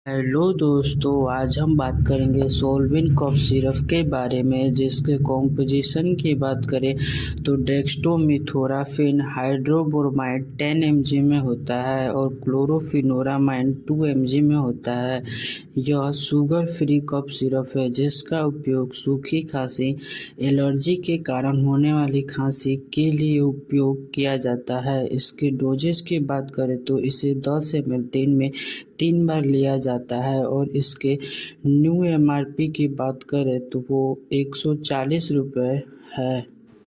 Hello दोस्तों, आज हम बात करेंगे सोलविन कफ सिरप के बारे में, जिसके कॉम्पोजिशन की बात करें तो डेक्स्ट्रोमेथोराफिन हाइड्रोब्रोमाइड 10 mg में होता है और क्लोरोफिनोरामाइन 2 mg में होता है। यह शुगर फ्री कफ सिरप है जिसका उपयोग सूखी खांसी, एलर्जी के कारण होने वाली खांसी के लिए उपयोग किया जाता है। इसके डोजेज की बात करें तो इसे 10 ml दिन में 3 बार लिया जाता है और इसके न्यू MRP की बात करें तो वो 140 रुपये है।